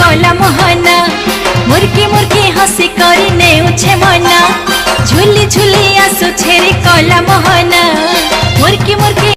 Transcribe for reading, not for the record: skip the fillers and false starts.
कला मोहना मुर्की मुर्की हसी करी नेउछे मना झुली झुली आसु छेरी कला मोहना मुर्की मुर्की